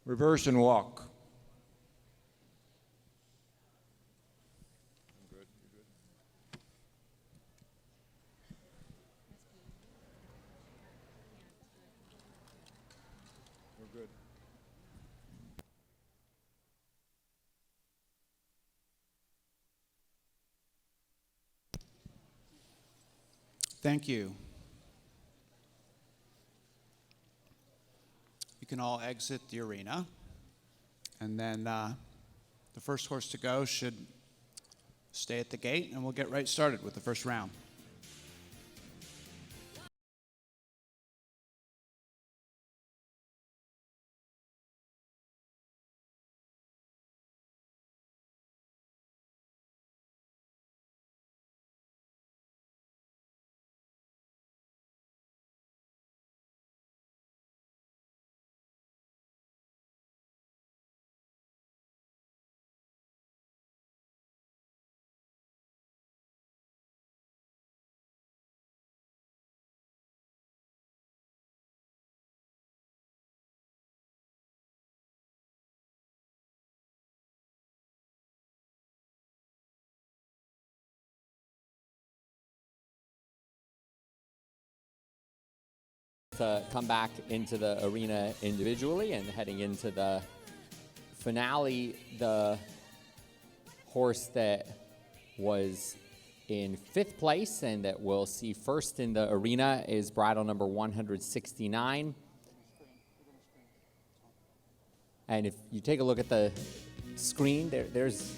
Reverse and walk. We're good. Thank you. You can all exit the arena, and then the first horse to go should stay at the gate, and we'll get right started with the first round. To come back into the arena individually, and heading into the finale, the horse that was in 5th place and that we'll see first in the arena is bridle number 169. And if you take a look at the screen, there's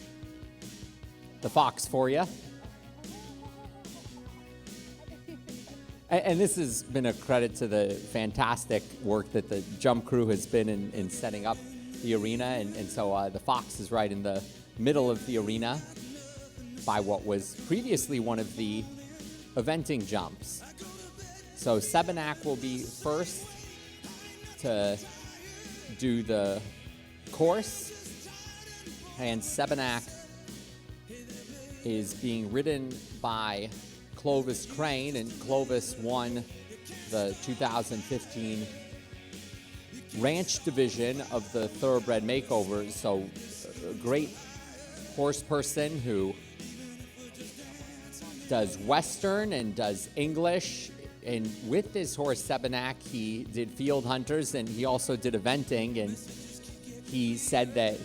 the fox for you. And this has been a credit to the fantastic work that the jump crew has been in setting up the arena. And so the fox is right in the middle of the arena by what was previously one of the eventing jumps. So Sebenak will be first to do the course. And Sebenak is being ridden by Clovis Crane, and Clovis won the 2015 ranch division of the Thoroughbred Makeover. So a great horse person who does Western and does English. And with this horse, Sebenak, he did field hunters and he also did eventing. And he said that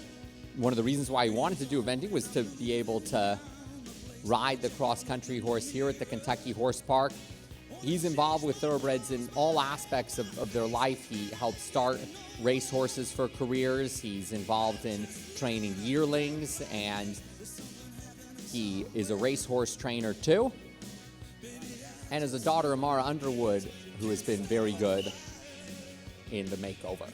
one of the reasons why he wanted to do eventing was to be able to ride the cross-country horse here at the Kentucky Horse Park. He's involved with thoroughbreds in all aspects of their life. He helped start race horses for careers. He's involved in training yearlings, and he is a racehorse trainer too. And as a daughter, Amara Underwood, who has been very good in the makeover.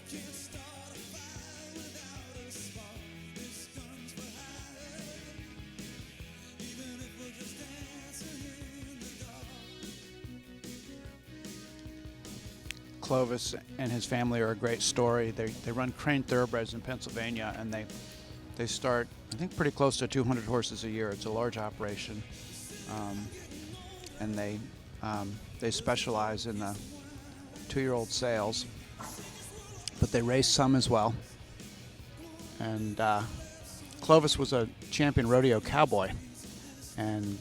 Clovis and his family are a great story. They run Crane Thoroughbreds in Pennsylvania, and they start, I think, pretty close to 200 horses a year. It's a large operation, and they specialize in the 2-year-old sales, but they race some as well. And Clovis was a champion rodeo cowboy, and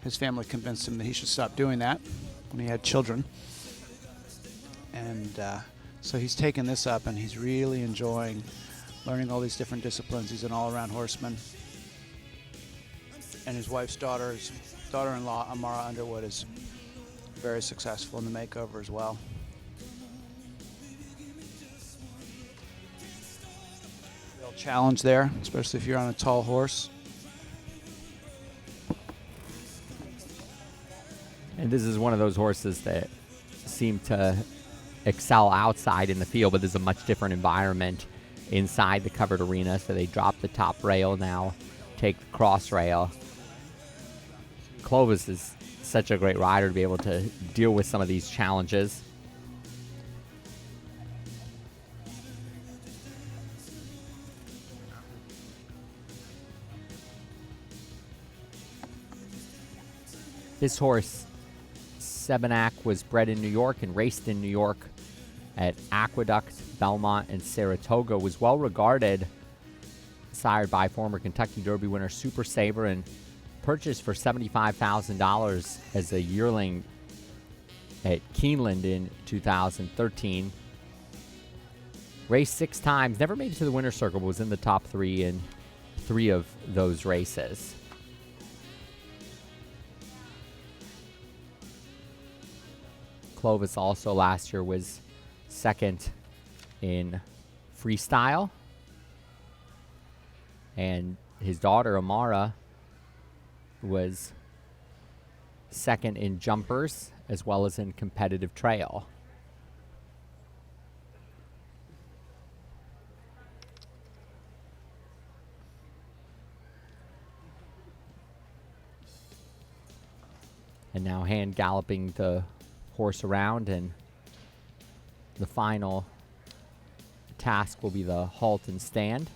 his family convinced him that he should stop doing that when he had children. And so he's taken this up, and he's really enjoying learning all these different disciplines. He's an all-around horseman. And his wife's daughter-in-law, Amara Underwood, is very successful in the makeover as well. Real challenge there, especially if you're on a tall horse. And this is one of those horses that seem to excel outside in the field, but there's a much different environment inside the covered arena. So they drop the top rail now, take the cross rail. Clovis is such a great rider to be able to deal with some of these challenges. This horse, Sebenak, was bred in New York and raced in New York at Aqueduct, Belmont, and Saratoga, was well regarded, sired by former Kentucky Derby winner Super Saver, and purchased for $75,000 as a yearling at Keeneland in 2013. Raced 6 times, never made it to the winner's circle, but was in the top 3 in 3 of those races. Clovis also last year was second in freestyle. And his daughter, Amara, was second in jumpers as well as in competitive trail. And now hand galloping the horse around, and the final task will be the halt and stand.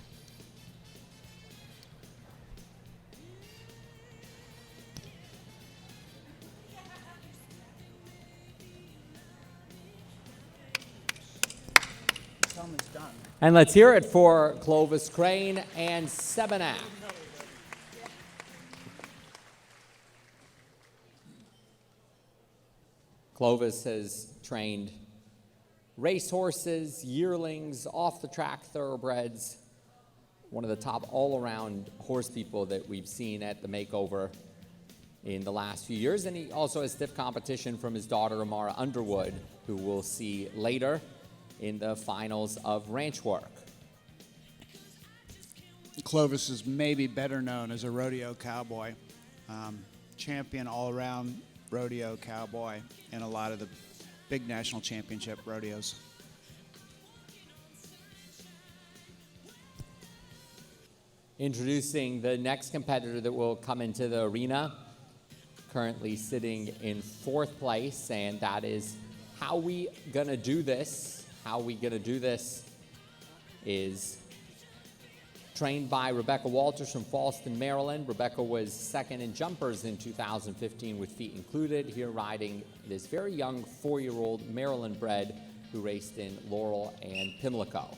And let's hear it for Clovis Crane and Sebenak. Clovis has trained racehorses, yearlings, off-the-track thoroughbreds, one of the top all-around horse people that we've seen at the Makeover in the last few years. And he also has stiff competition from his daughter, Amara Underwood, who we'll see later in the finals of Ranch Work. Clovis is maybe better known as a rodeo cowboy, champion all-around rodeo cowboy in a lot of the big national championship rodeos. Introducing the next competitor that will come into the arena, currently sitting in 4th place, and that is How We Gonna Do This. How We Gonna Do This is trained by Rebecca Walters from Fallston, Maryland. Rebecca was second in jumpers in 2015 with feet included, here riding this very young 4-year-old Maryland bred who raced in Laurel and Pimlico.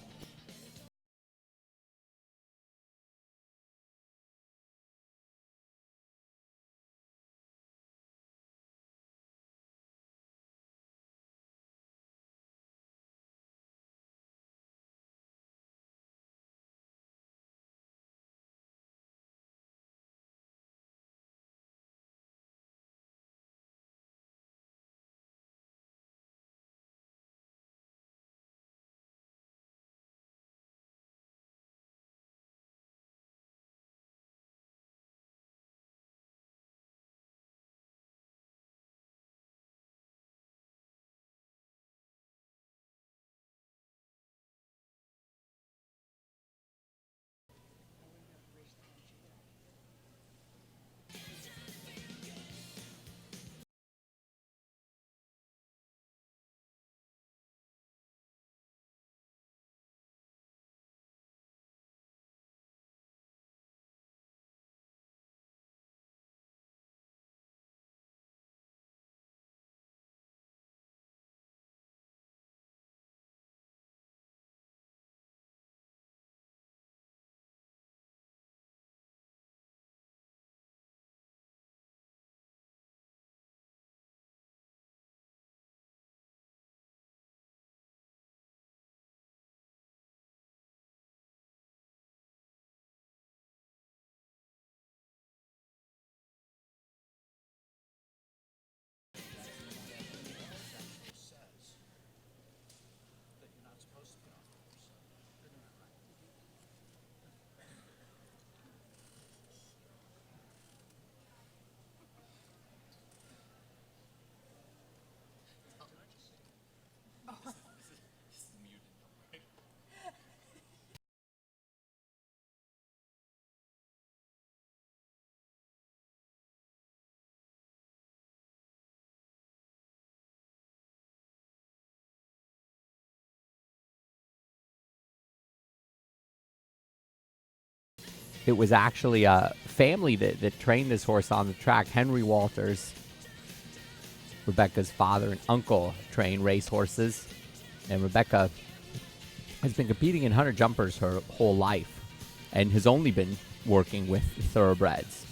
It was actually a family that trained this horse on the track. Henry Walters, Rebecca's father and uncle, trained race horses And Rebecca has been competing in hunter jumpers her whole life and has only been working with thoroughbreds.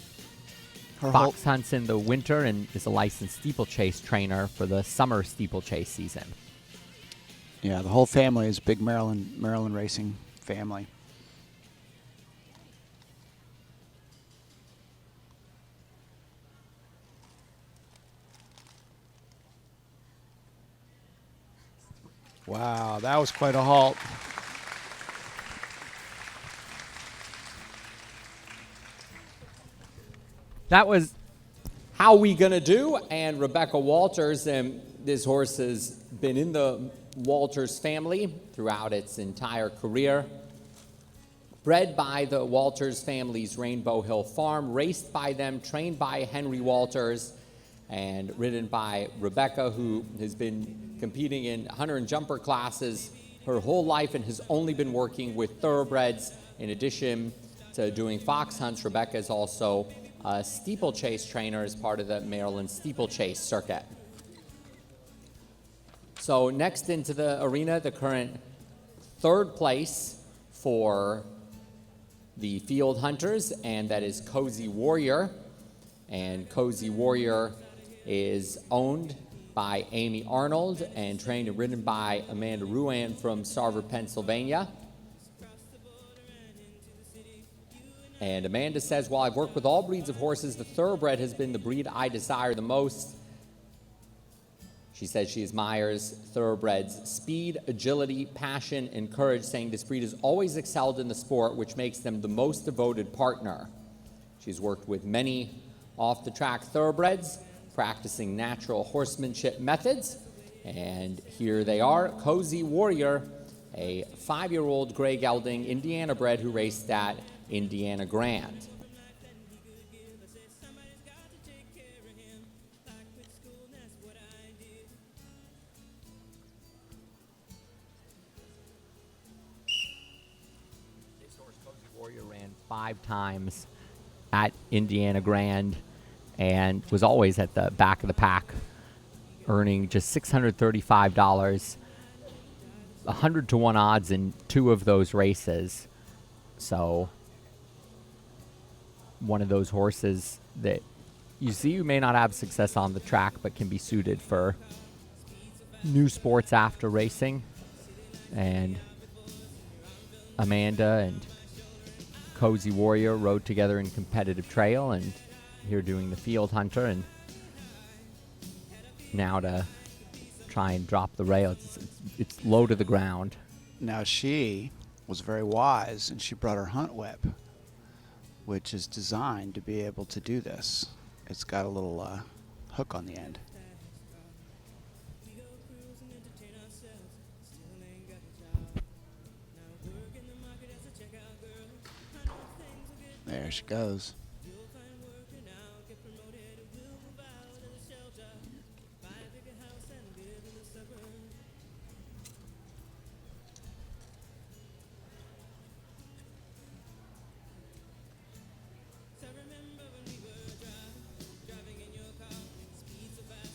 Fox hunts in the winter and is a licensed steeplechase trainer for the summer steeplechase season. Yeah, the whole family is a big Maryland racing family. Wow, that was quite a halt. That was How We Gonna Do, and Rebecca Walters, and this horse has been in the Walters family throughout its entire career. Bred by the Walters family's Rainbow Hill Farm, raced by them, trained by Henry Walters, and ridden by Rebecca, who has been competing in hunter and jumper classes her whole life and has only been working with thoroughbreds. In addition to doing fox hunts, Rebecca is also a steeplechase trainer as part of the Maryland steeplechase circuit. So next into the arena, the current third place for the field hunters, and that is Cozy Warrior. And Cozy Warrior is owned by Amy Arnold and trained and ridden by Amanda Ruan from Starver, Pennsylvania. And Amanda says, while I've worked with all breeds of horses, the thoroughbred has been the breed I desire the most. She says she admires thoroughbreds' speed, agility, passion, and courage, saying this breed has always excelled in the sport, which makes them the most devoted partner. She's worked with many off-the-track thoroughbreds, practicing natural horsemanship methods. And here they are, Cozy Warrior, a 5-year-old gray gelding Indiana bred who raced at Indiana Grand. This horse, Cozy Warrior, ran 5 times at Indiana Grand and was always at the back of the pack, earning just $635, 100-to-1 odds in 2 of those races. So one of those horses that you see you may not have success on the track, but can be suited for new sports after racing. And Amanda and Cozy Warrior rode together in competitive trail, and here doing the field hunter, and now to try and drop the rail. It's low to the ground. Now she was very wise, and she brought her hunt whip, which is designed to be able to do this. It's got a little hook on the end. There she goes.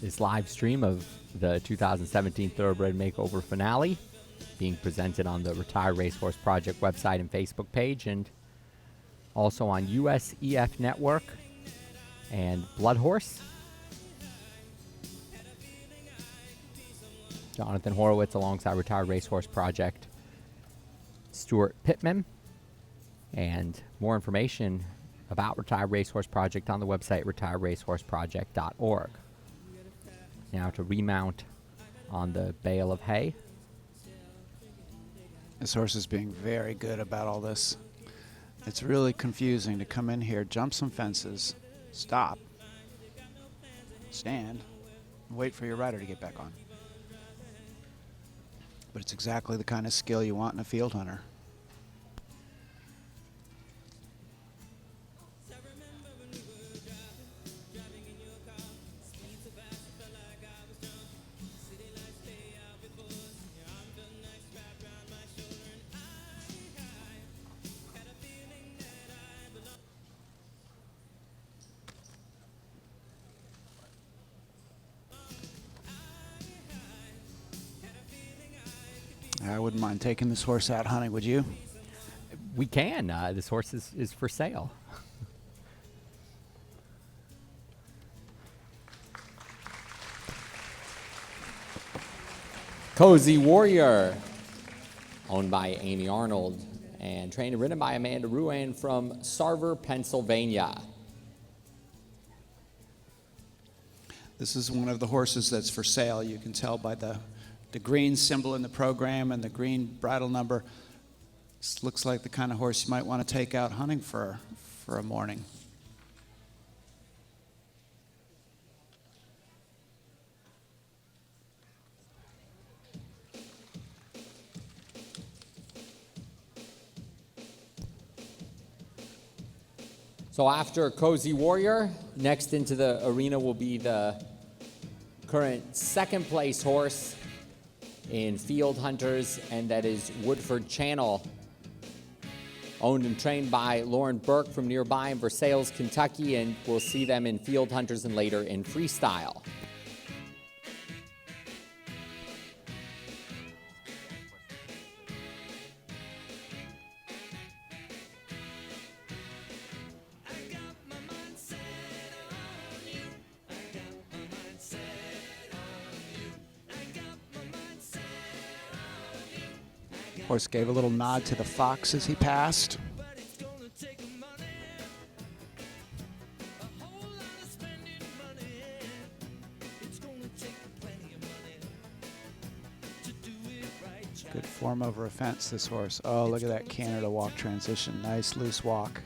This live stream of the 2017 Thoroughbred Makeover finale being presented on the Retired Racehorse Project website and Facebook page, and also on USEF Network and Blood Horse. Jonathan Horowitz alongside Retired Racehorse Project, Stuart Pittman, and more information about Retired Racehorse Project on the website retiredracehorseproject.org. Now to remount on the bale of hay. This horse is being very good about all this. It's really confusing to come in here, jump some fences, stop, stand, and wait for your rider to get back on. But it's exactly the kind of skill you want in a field hunter. I wouldn't mind taking this horse out hunting, would you? We can. This horse is for sale. Cozy Warrior, owned by Amy Arnold, and trained and ridden by Amanda Ruan from Sarver, Pennsylvania. This is one of the horses that's for sale. You can tell by the green symbol in the program and the green bridle number. This looks like the kind of horse you might want to take out hunting for a morning. So after Cozy Warrior, next into the arena will be the current second place horse in Field Hunters, and that is Woodford Channel, owned and trained by Lauren Burke from nearby in Versailles, Kentucky, and we'll see them in Field Hunters and later in Freestyle. Horse gave a little nod to the fox as he passed. Good form over a fence, this horse. Oh, look at that canter to walk transition. Nice loose walk.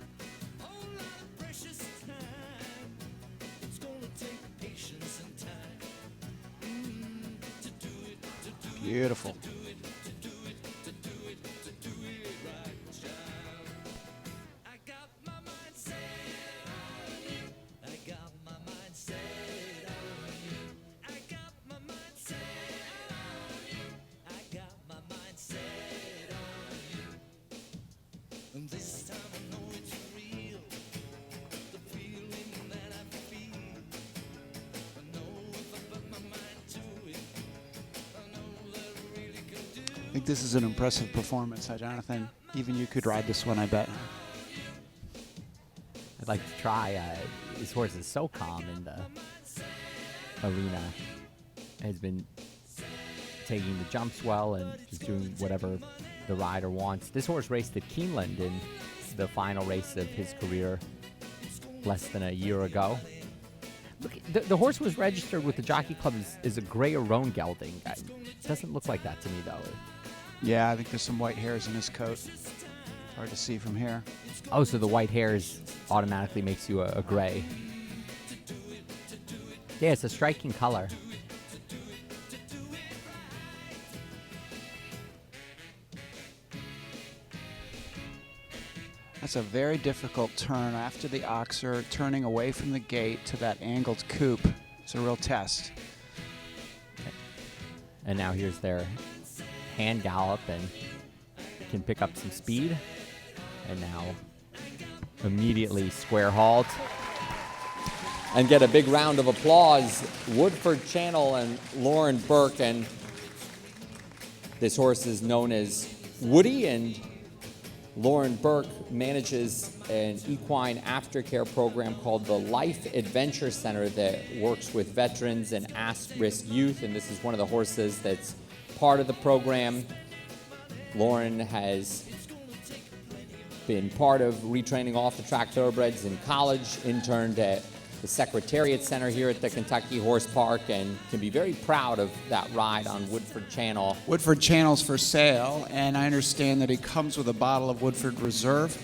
Beautiful. I think this is an impressive performance, Jonathan. Even you could ride this one, I bet. I'd like to try. This horse is so calm in the arena. Has been taking the jumps well and just doing whatever the rider wants. This horse raced at Keeneland in the final race of his career less than a year ago. Look, the horse was registered with the Jockey Club as a gray or roan gelding. It doesn't look like that to me, though. Yeah, I think there's some white hairs in his coat. Hard to see from here. Oh, so the white hairs automatically makes you a gray. Yeah, it's a striking color. That's a very difficult turn after the oxer, turning away from the gate to that angled coop. It's a real test. And now here's their hand gallop and can pick up some speed. And now immediately square halt. And get a big round of applause. Woodford Channel and Lauren Burke. And this horse is known as Woody, and Lauren Burke manages an equine aftercare program called the Life Adventure Center that works with veterans and at-risk youth, and this is one of the horses that's part of the program. Lauren has been part of retraining off-the-track thoroughbreds in college, interned at the Secretariat Center here at the Kentucky Horse Park, and can be very proud of that ride on Woodford Channel. Woodford Channel's for sale, and I understand that he comes with a bottle of Woodford Reserve.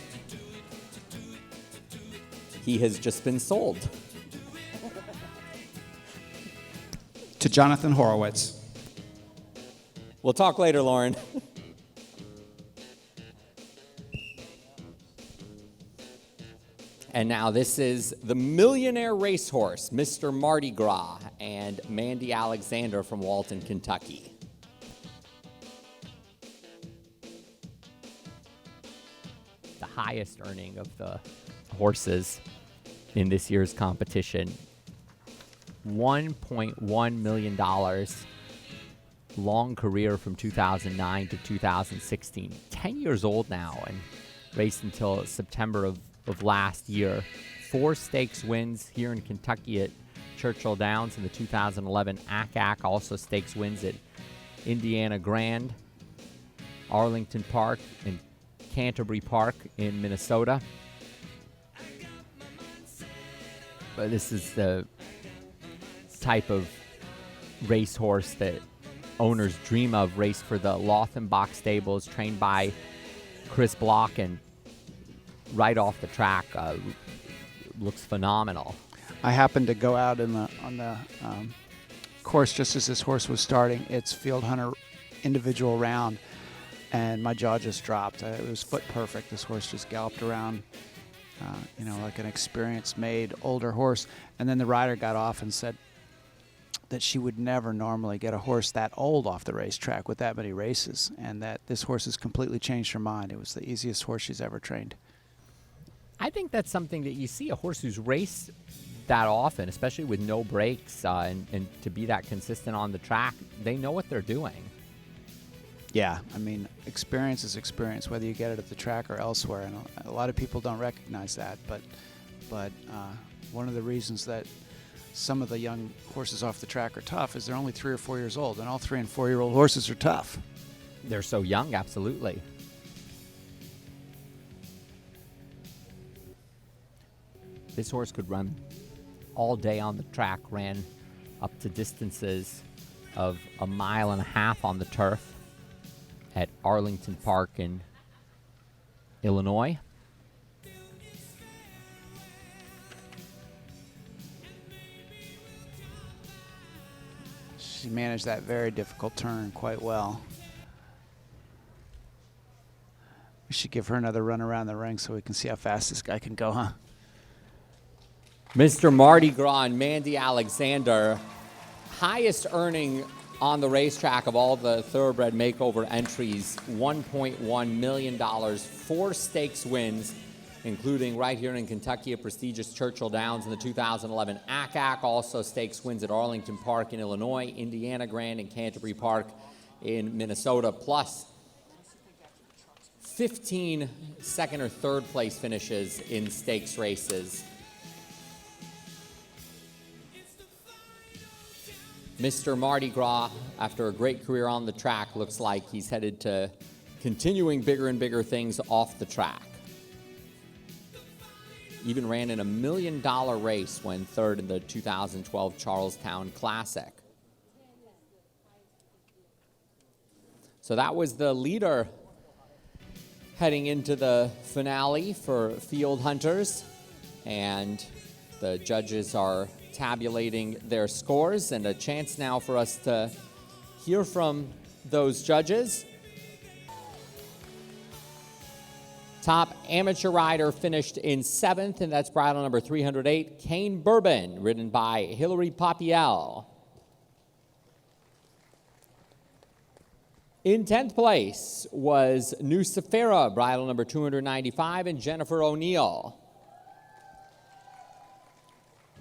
He has just been sold. To Jonathan Horowitz. We'll talk later, Lauren. And now this is the millionaire racehorse, Mr. Mardi Gras, and Mandy Alexander from Walton, Kentucky. The highest earning of the horses in this year's competition, $1.1 million. long career from 2009 to 2016. 10 years old now and raced until September of last year. 4 stakes wins here in Kentucky at Churchill Downs in the 2011 ACAC. Also stakes wins at Indiana Grand, Arlington Park, and Canterbury Park in Minnesota. But this is the type of racehorse that owners dream of. Raced for the Lothenbach stables, trained by Chris Block, and right off the track looks phenomenal. I happened to go out on the course just as this horse was starting its Field Hunter individual round, and my jaw just dropped. It was foot perfect. This horse just galloped around, like an experienced-made older horse. And then the rider got off and said that she would never normally get a horse that old off the racetrack with that many races, and that this horse has completely changed her mind. It was the easiest horse she's ever trained. I think that's something that you see a horse who's raced that often, especially with no breaks, and to be that consistent on the track. They know what they're doing. Yeah, I mean, experience is experience, whether you get it at the track or elsewhere. And a lot of people don't recognize that. But one of the reasons that some of the young horses off the track are tough is they're only 3 or 4 years old, and all 3 and 4-year-old horses are tough. They're so young, absolutely. This horse could run all day on the track, ran up to distances of 1.5 miles on the turf at Arlington Park in Illinois. She managed that very difficult turn quite well. We should give her another run around the ring so we can see how fast this guy can go, huh? Mr. Mardi Gras and Mandy Alexander, highest earning on the racetrack of all the Thoroughbred Makeover entries, $1.1 million, 4 stakes wins, including right here in Kentucky at prestigious Churchill Downs in the 2011 ACAC, also stakes wins at Arlington Park in Illinois, Indiana Grand, and Canterbury Park in Minnesota, plus 15 second or third place finishes in stakes races. Mr. Mardi Gras, after a great career on the track, looks like he's headed to continuing bigger and bigger things off the track. Even ran in $1 million race when third in the 2012 Charlestown Classic. So that was the leader heading into the finale for Field Hunters, and the judges are tabulating their scores, and a chance now for us to hear from those judges. Top amateur rider finished in 7th, and that's bridle number 308, Kane Bourbon, ridden by Hilary Papiel. In 10th place was Nucifera, bridle number 295, and Jennifer O'Neill.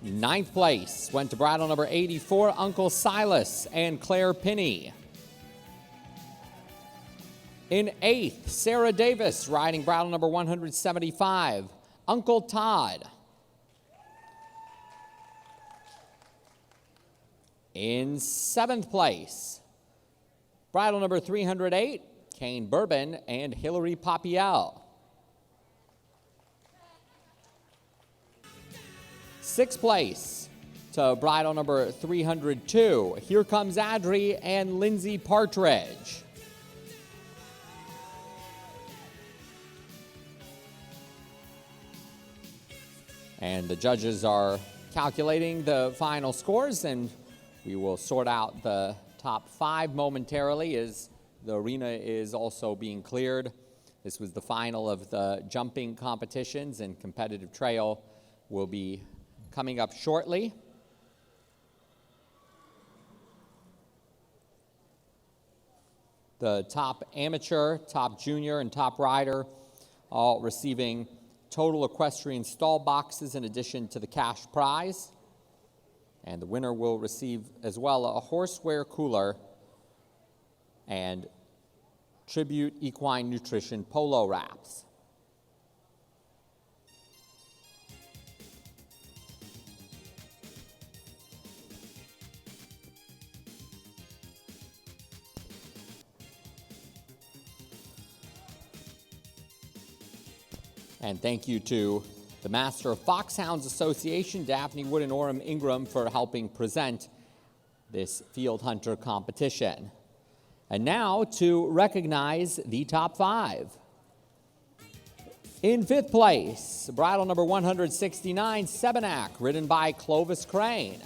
9th place went to bridle number 84, Uncle Silas and Claire Pinney. In 8th, Sarah Davis, riding bridle number 175, Uncle Todd. In 7th place, bridle number 308, Kane Bourbon and Hilary Papiel. 6th place to bridle number 302, Here Comes Adri and Lindsay Partridge. And the judges are calculating the final scores, and we will sort out the top 5 momentarily as the arena is also being cleared. This was the final of the jumping competitions, and competitive trail will be coming up shortly. The top amateur, top junior, and top rider all receiving total equestrian stall boxes in addition to the cash prize. And the winner will receive as well a horseware cooler and Tribute Equine Nutrition polo wraps. And thank you to the Master of Foxhounds Association, Daphne Wood and Orem Ingram, for helping present this field hunter competition. And now to recognize the top 5. In 5th place, bridle number 169, Sebenak, ridden by Clovis Crane.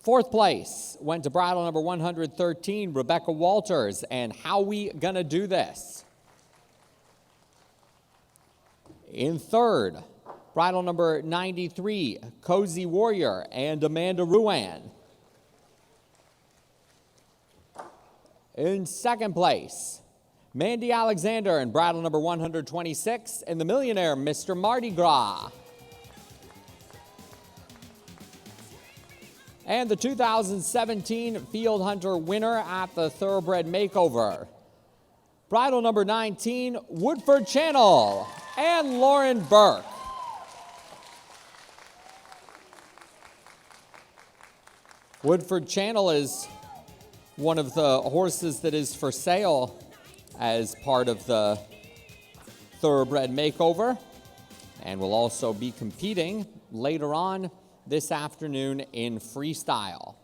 4th place went to bridle number 113, Rebecca Walters, and How We Gonna Do This. In 3rd, bridle number 93, Cozy Warrior and Amanda Ruan. In 2nd place, Mandy Alexander and bridle number 126, and the Millionaire, Mr. Mardi Gras. And the 2017 Field Hunter winner at the Thoroughbred Makeover, bridle number 19, Woodford Channel and Lauren Burke. Woodford Channel is one of the horses that is for sale as part of the Thoroughbred Makeover, and will also be competing later on this afternoon in freestyle.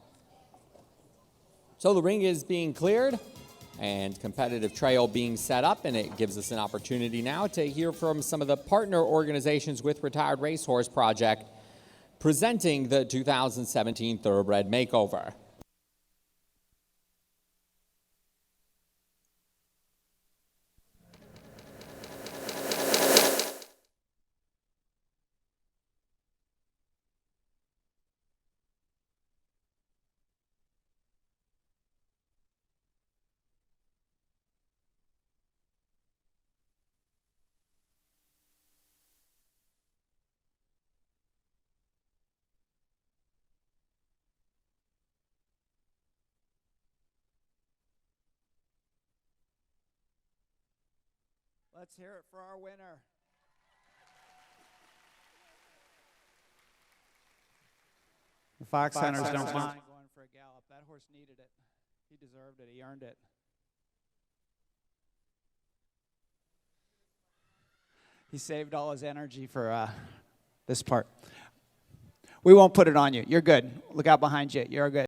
So the ring is being cleared and competitive trail being set up, and it gives us an opportunity now to hear from some of the partner organizations with Retired Racehorse Project presenting the 2017 Thoroughbred Makeover. Let's hear it for our winner. The Fox Hunters don't mind going for a gallop. That horse needed it. He deserved it. He earned it. He saved all his energy for this part. We won't put it on you. You're good. Look out behind you. You're good.